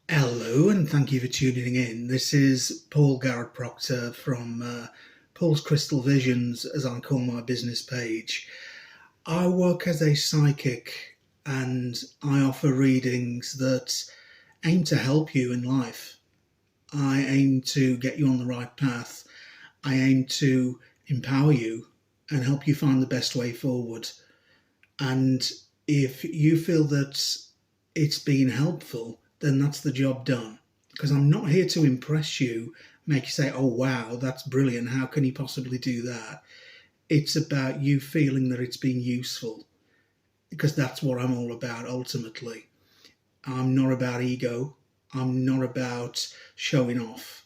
Hello, and thank you for tuning in. This is Paul Garratt-Proctor from Paul's Crystal Visions, as I call my business page. I work as a psychic and I offer readings that aim to help you in life. I aim to get you on the right path. I aim to empower you and help you find the best way forward. And if you feel that it's been helpful, then that's the job done. Because I'm not here to impress you, make you say, oh, wow, that's brilliant. How can he possibly do that? It's about you feeling that it's been useful, because that's what I'm all about ultimately. I'm not about ego. I'm not about showing off.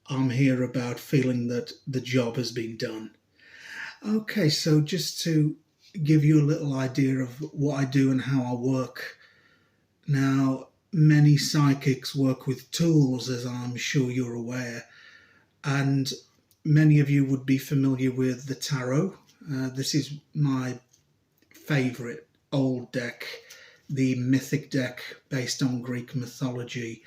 I'm here about feeling that the job has been done. Okay, so just to give you a little idea of what I do and how I work. Now, many psychics work with tools, as I'm sure you're aware, and many of you would be familiar with the tarot. This is my favourite old deck, the mythic deck based on Greek mythology.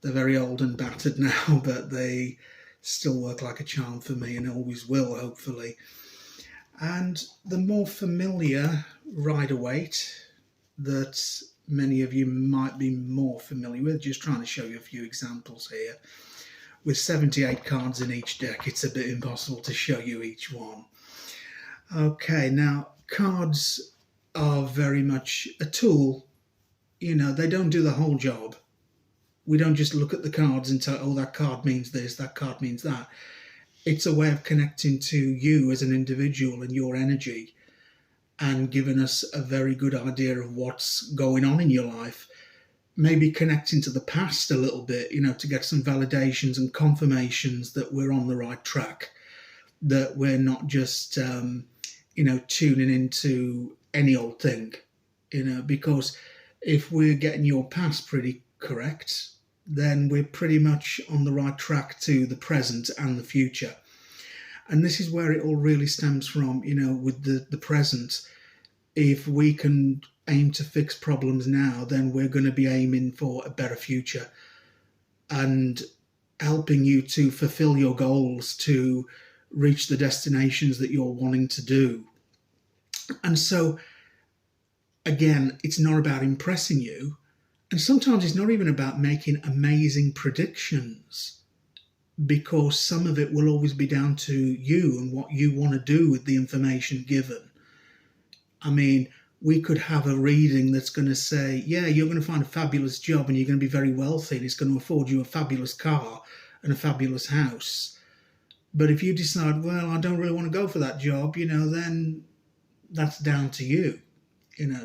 They're very old and battered now, but they still work like a charm for me and always will, hopefully. And the more familiar Rider-Waite that many of you might be more familiar with, just trying to show you a few examples here. With 78 cards in each deck, it's a bit impossible to show you each one. Okay, now cards are very much a tool. You know, they don't do the whole job. We don't just look at the cards and say, oh, that card means this, that card means that. It's a way of connecting to you as an individual and your energy, and giving us a very good idea of what's going on in your life. Maybe connecting to the past a little bit, to get some validations and confirmations that we're on the right track, that we're not just, tuning into any old thing, because if we're getting your past pretty correct, then we're pretty much on the right track to the present and the future. And this is where it all really stems from, with the present. If we can aim to fix problems now, then we're going to be aiming for a better future and helping you to fulfill your goals, to reach the destinations that you're wanting to do. And so, again, it's not about impressing you. And sometimes it's not even about making amazing predictions, because some of it will always be down to you and what you want to do with the information given. I mean, we could have a reading that's going to say, yeah, you're going to find a fabulous job and you're going to be very wealthy and it's going to afford you a fabulous car and a fabulous house. But if you decide, well, I don't really want to go for that job, then that's down to you.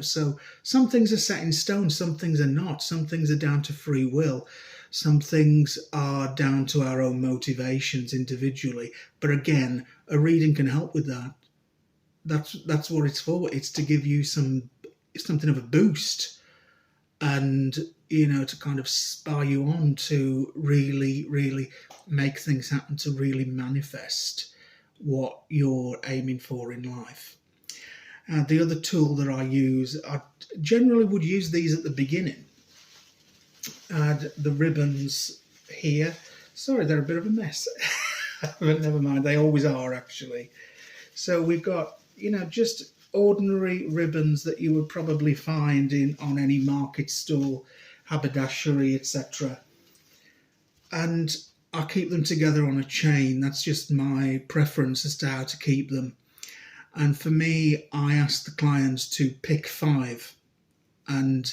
So some things are set in stone, some things are not. Some things are down to free will. Some things are down to our own motivations individually. But again, a reading can help with that. That's what it's for. It's to give you something of a boost, and to kind of spur you on to really, really make things happen, to really manifest what you're aiming for in life. The other tool that I use, I generally would use these at the beginning. Add the ribbons here. Sorry, they're a bit of a mess, but never mind. They always are, actually. So we've got, just ordinary ribbons that you would probably find on any market stall, haberdashery, etc. And I keep them together on a chain. That's just my preference as to how to keep them. And for me, I ask the clients to pick 5, and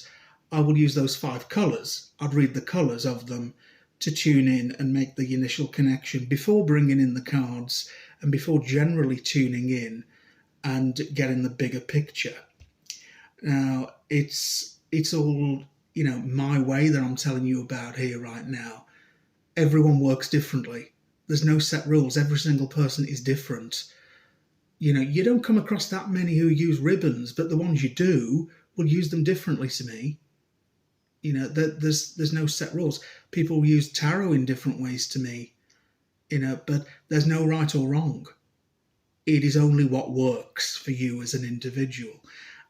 I will use those 5 colours. I'd read the colours of them to tune in and make the initial connection before bringing in the cards and before generally tuning in and getting the bigger picture. Now, it's all, my way that I'm telling you about here right now. Everyone works differently. There's no set rules. Every single person is different. You don't come across that many who use ribbons, but the ones you do will use them differently to me. There's no set rules. People use tarot in different ways to me, but there's no right or wrong. It is only what works for you as an individual.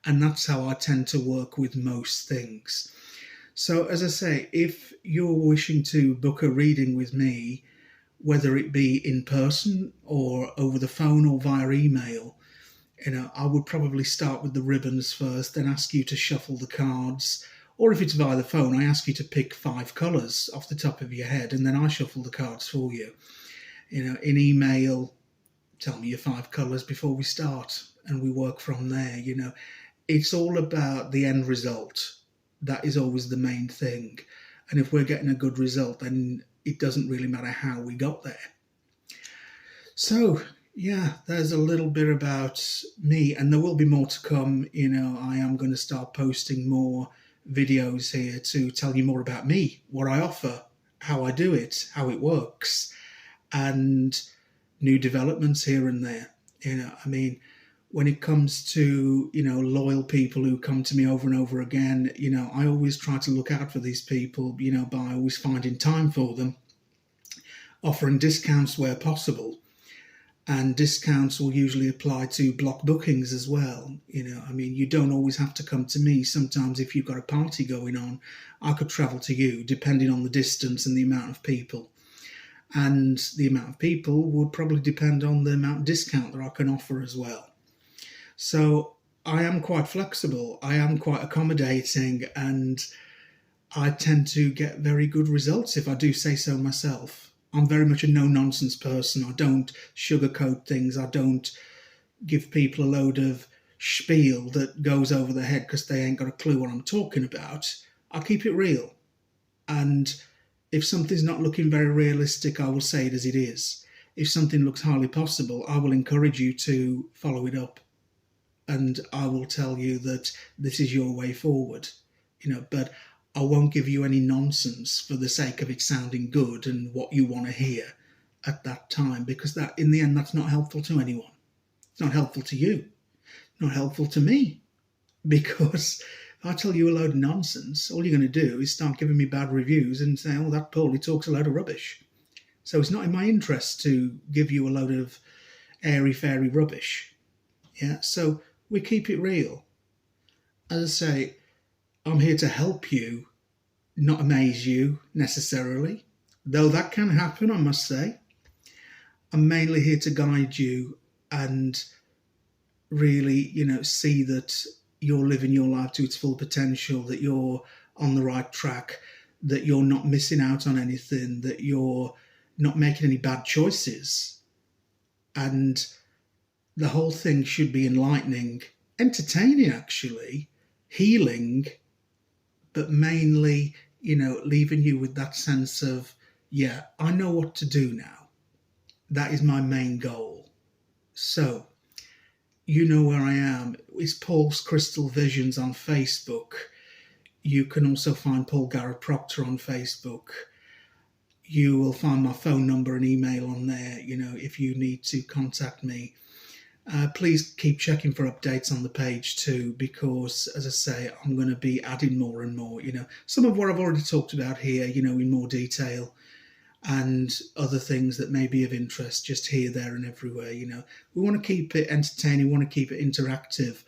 And that's how I tend to work with most things. So, as I say, if you're wishing to book a reading with me, whether it be in person or over the phone or via email, I would probably start with the ribbons first, then ask you to shuffle the cards. Or if it's via the phone, I ask you to pick 5 colours off the top of your head, and then I shuffle the cards for you. In email, tell me your 5 colours before we start, and we work from there. It's all about the end result. That is always the main thing. And if we're getting a good result, then it doesn't really matter how we got there. So, yeah, there's a little bit about me, and there will be more to come. I am going to start posting more videos here to tell you more about me, what I offer, how I do it, how it works, and new developments here and there. When it comes to, loyal people who come to me over and over again, I always try to look out for these people, by always finding time for them, offering discounts where possible. And discounts will usually apply to block bookings as well. You don't always have to come to me. Sometimes if you've got a party going on, I could travel to you, depending on the distance and the amount of people. And the amount of people would probably depend on the amount of discount that I can offer as well. So I am quite flexible, I am quite accommodating, and I tend to get very good results if I do say so myself. I'm very much a no-nonsense person. I don't sugarcoat things. I don't give people a load of spiel that goes over their head because they ain't got a clue what I'm talking about. I keep it real. And if something's not looking very realistic, I will say it as it is. If something looks highly possible, I will encourage you to follow it up. And I will tell you that this is your way forward. But I won't give you any nonsense for the sake of it sounding good and what you want to hear at that time, because that, in the end, that's not helpful to anyone. It's not helpful to you. Not helpful to me. Because if I tell you a load of nonsense, all you're going to do is start giving me bad reviews and say, oh, that Paul, he talks a load of rubbish. So it's not in my interest to give you a load of airy-fairy rubbish. Yeah, so we keep it real. As I say, I'm here to help you, not amaze you necessarily, though that can happen, I must say. I'm mainly here to guide you and really, see that you're living your life to its full potential, that you're on the right track, that you're not missing out on anything, that you're not making any bad choices. And the whole thing should be enlightening, entertaining actually, healing, but mainly, leaving you with that sense of, yeah, I know what to do now. That is my main goal. So, you know where I am. It's Paul's Crystal Visions on Facebook. You can also find Paul Garratt-Proctor on Facebook. You will find my phone number and email on there, if you need to contact me. Please keep checking for updates on the page too, because, as I say, I'm going to be adding more and more. Some of what I've already talked about here, in more detail, and other things that may be of interest just here, there, and everywhere. We want to keep it entertaining, we want to keep it interactive.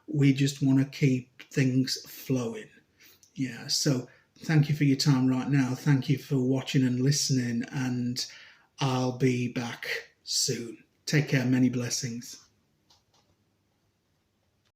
We just want to keep things flowing. Yeah, so thank you for your time right now. Thank you for watching and listening, and I'll be back soon. Take care. Many blessings.